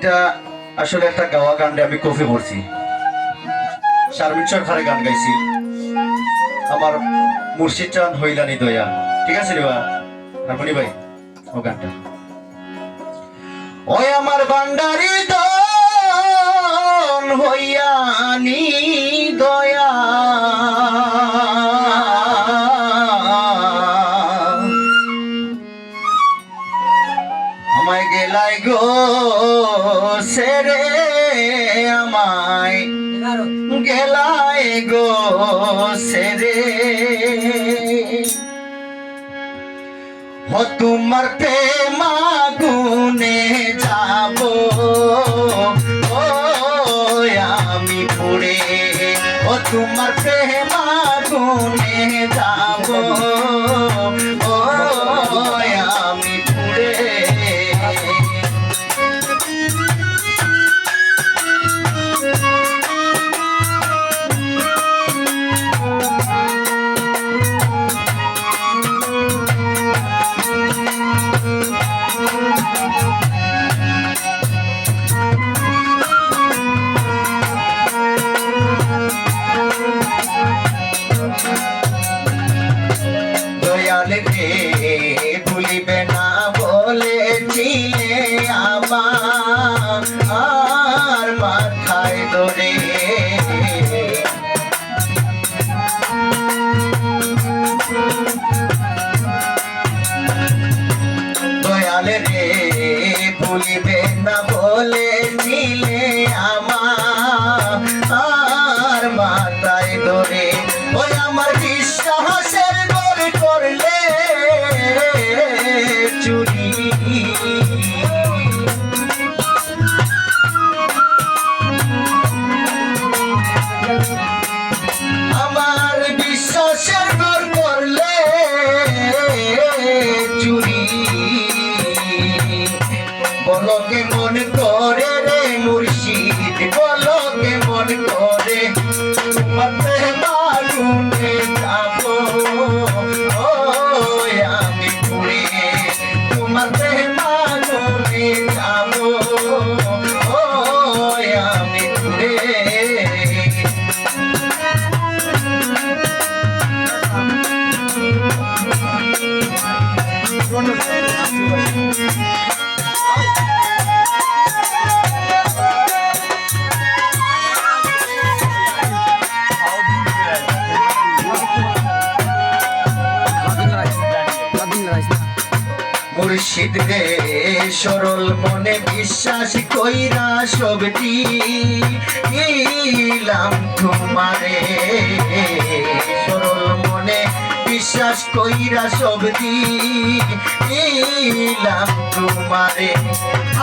এটা আসলে একটা গাওয়া গানটা আমি কফি পড়ছি, শারমিন সরকারের গান গাইছি, আমার মুর্শিদ চান হইলানি দয়া। ঠিক আছে রে বা হারমোনি ভাই, ও গানটা ওই আমার বান্ডারি দন হইয়ানি দয়া আমায় গেলাই গো সেরে আমায় গেলাই গো সেরে ও তোমার প্রেম আগুনে যাব ও আমি পুড়ে ও তোমার প্রেম আগুনে যাব ও আমি পুড়ে ভুলিবে না বলেছিলে আমার মাথায় ধরে দয়ালে রে ভুলিবে না বলেছিলে আমার মাথায় ধরে ওই আমার বিশ্বাসের গড়ে করলে চুরি আমার বিশ্বাসের গড় করলে চুরি বলো কেমন করে রে মুর্শিদ বলো কেমন করে মাতে মাগুনে যাব ও আমি পুড়ে তোমাতে মাগুনে যাব ও আমি পুড়ে মুর্শিদ রে সরল মনে বিশ্বাস কইরা সবটি ইলাম তোমারে সরল মনে বিশ্বাস কইরা সবটি ইলাম তোমারে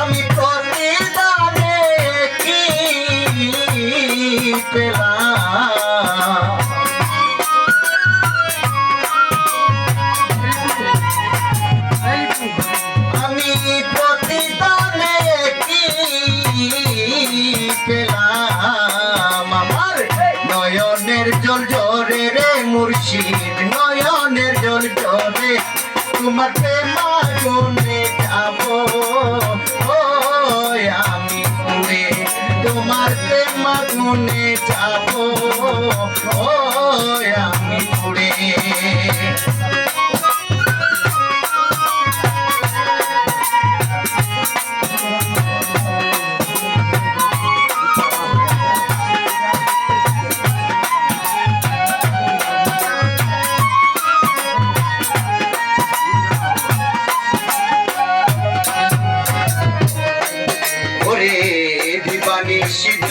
আমি প্রতিদানে কি পেলাম আমি প্রতিদানে কি পেলাম আমার নয়নের জল জরে রে মুর্শিদ নয়নের জল জরে তোমার প্রেম আগুনে যাব ও আমি পুড়ে তোমার প্রেম আগুনে যাব ও আমি পুড়ে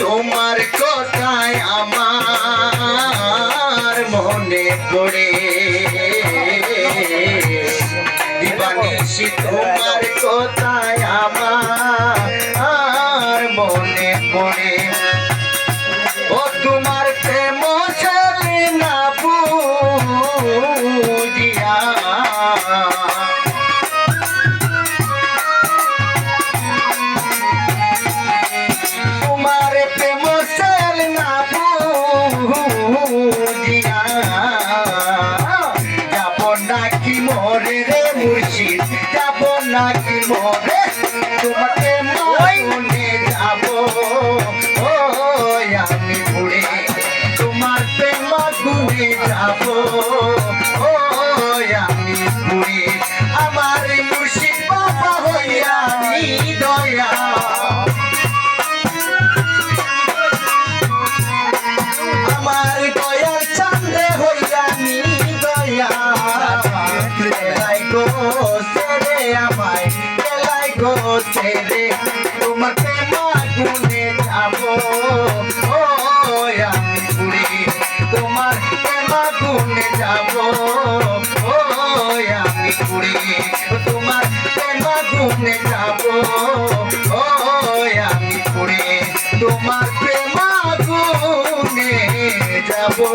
তোমার কথায় আমার মনে পড়ে দিবানিশি তোমার কথায় আমার মনে পড়ে ও তোমার প্রেম চলে না বুঝিয়া যাব নাকি মোরে রে মুর্শিদ যাব নাকি মোরে তোমাকে মনে হইয়া নি দয়া আমার দয়ার চাঁদে হইয়া নি দয়া বেলাই গো সেরে আমায় বেলাই গো সেরে তোমার প্রেমা গুনে যাবো ও আমি পুরে তোমার প্রেমা গুনে যাবো ও আমি পুরে তোমার প্রেমা গুনে যাবো ও আমি পুরে তোমার প্রেমা গুনে যাবো